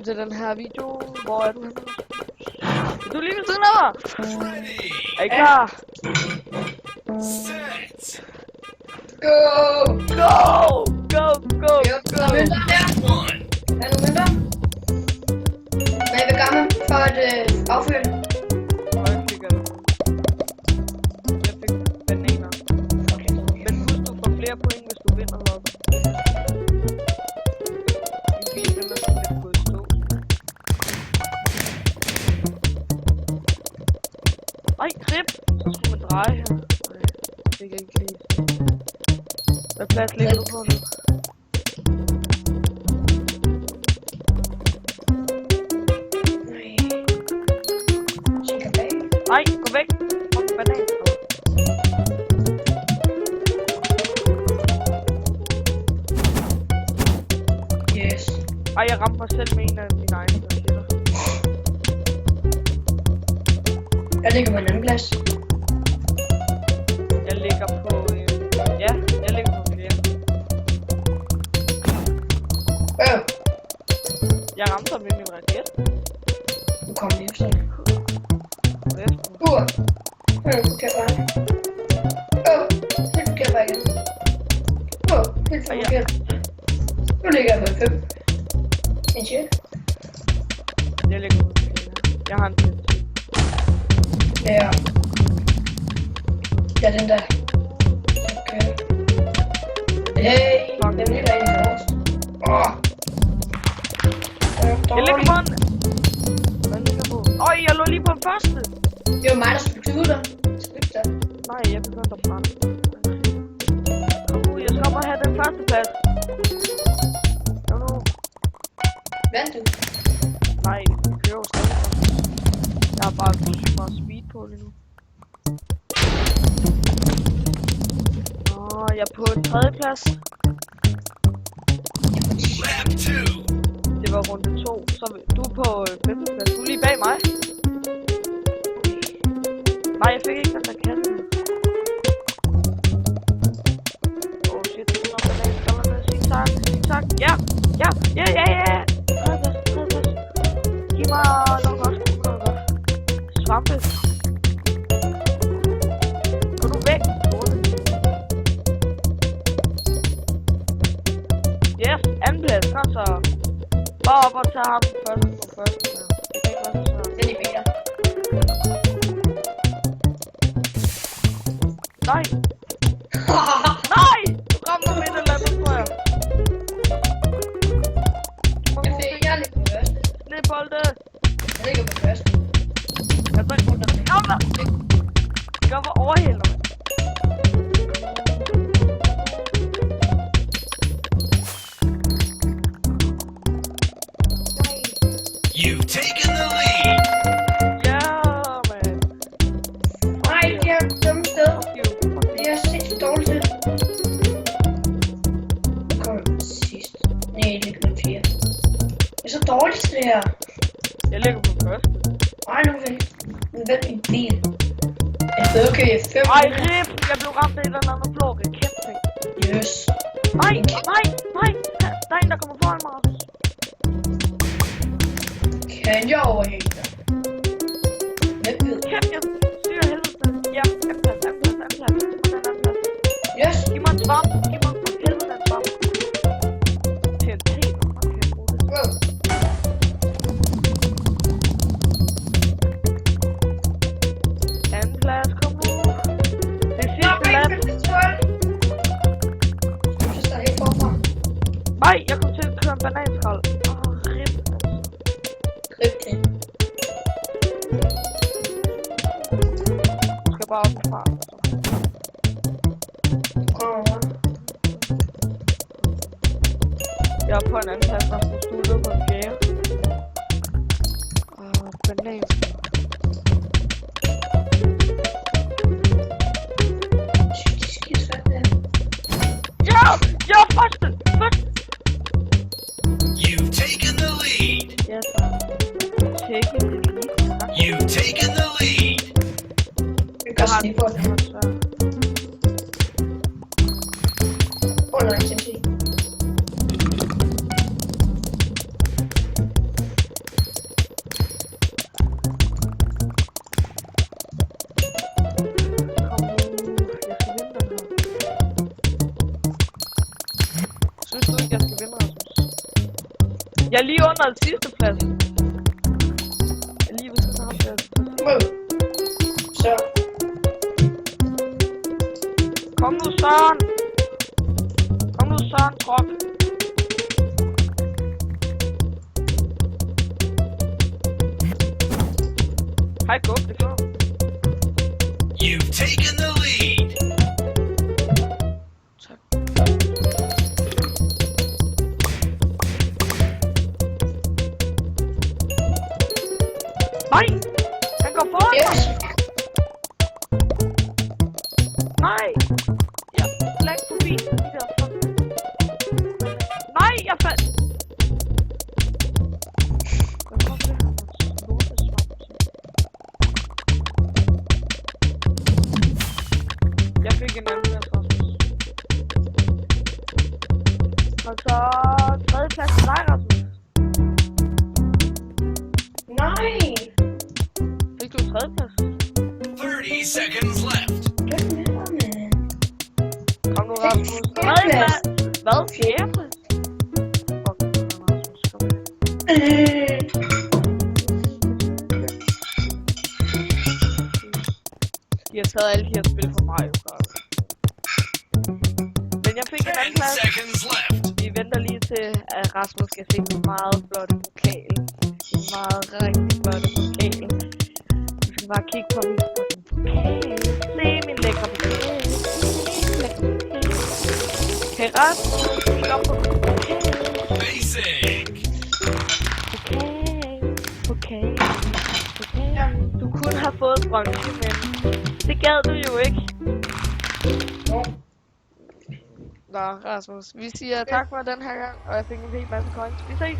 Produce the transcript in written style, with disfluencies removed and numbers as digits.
Til den her video. Hvor er du henne? Er du lige ved siden af mig? Er I klar? Set. Go! Go! Go! Go! Jo, der er mønter her. Er du mønter? Hvad vil gøre man for at afføre det? Jeg fik bananer. Okay, så okay. Men husk, du får flere point, hvis du vinder noget. En bil, den er sådan lidt gået i stå. Ej, grip! Så skulle man dreje her. Nej, det kan ikke lige. Hvad plads ligger du på nu? Nej, gå væk! Fuck banan. Yes. Ej, jeg ramte mig selv med en af mine egne raketter. Jeg ligger på en anden plads. Jeg ligger på ja, jeg ligger på flere. Jeg ramte ham med min raket. Nu kommer lige efter dig. Efter. Helt forkert vej. Helt forkert vej igen. Helt forkert. Nu ligger jeg på en 5. En shit. Jeg ligger på flere. Jeg har en 5. Ja. Ja, den der. Okay. Hey, den ligger inde i vores. Jeg ligger på en. Hvad ligger på? Øj, jeg lå lige på den første. Det var mig, der skulle ud der. Nej, jeg begyndte at brænde. Jeg skal op og have den første plads. Vandt du? Nej, jeg kører jo stadig. Jeg har bare meget speed på lige nu. Jeg er på en tredje plads. Lap 2. Det var runde 2. Så du er på femte plads. Du er lige bag mig. Nej, jeg fik ikke den der kasse. Oh shit, det er nok banan. Skålerne. Zigzag, zigzag. Ja, ja, ja, ja, ja. Tredje plads. Giv mig noget godt. Svampe. Gå nu væk. Yes, anden plads. Kom så. Bare op og tage ham først på første. Det kan ikke være så svært. Den i biler. Nej! Nej! Du ramte mig midt eller andet, tror jeg. Jeg ligger på første. Snebolde! Jeg ligger på første. Jeg tror ikke, der kommer. Jeg kommer overhælder mig. You've taken the lead. Ja, man. Nej, det er et dumt sted. Det er sindssygt dårligt til. Nu kommer jeg sidst. Nej, jeg ligger på 4. Det er så dårligt det her. Jeg ligger på første. Nej, nu vent min bil. Jeg er bedre købe 5. Ej, rip! Jeg blev ramt af et eller andet blå raketting. Yes. Nej, nej, nej! Der er en, der kommer foran mig. Kan jeg overhælde dig? Hvem ved? Kæft, jeg styrer helvede. Ja, anden plads. Yes. Giv mig en svamp. Giv mig en helvede en svamp. TNT, hvor man kan bruge det. Wow. Anden plads, kom nu. Det er sidste lap. Så står helt forfra. Nej, jeg kom til at køre en bananskrald. Rip. Grib det. Du skal bare op og fart. Kommer over. Jeg er på en anden plads, og du er på en fjerde. Banan. Shit, det skidt svært det her. Ja! Ja, første! You've taken the lead. Ja, tak. Taken the lead. You've taken the lead. Vi kan snige på det. nej, TNT. Jeg er lige under den sidste plads. Jeg er lige ved siden af ham der. Wow. Så. Kom nu, Søren! Kom nu, Søren, trop! Hej, gå, det går. You've taken the lead. Tak. Nej! Han går foran mig! Yes. Nej! Jeg lagde forbi de der folk. Nej, jeg faldt! Hvad var det her? Lortesvamp. Jeg fik en anden plads også. Og så tredje plads til dig, Rasmus. Nej. Fik du tredje plads? 30 seconds left. Hvad med dig, mand? Kom nu, Rasmus. Tredje plads. Hvad? Fjerde plads? Fuck, Rasmus. Kom her. De har taget alle de her spil fra Mario Kart. Men jeg fik en anden 10 plads. seconds left. Vi venter lige til, at Rasmus skal se en meget flot pokal. En meget rigtig flot pokal. Du skal bare kigge på min fucking pokal. Se min lækre pokal. Lækre pokal. Okay, Rasmus, kig op på min pokal. Basic. Pokal. Du kunne have fået bronze, men det gad du jo ikke. Nå, Rasmus, vi siger tak for den her gang, og jeg fik en hel masse coins. Vi ses.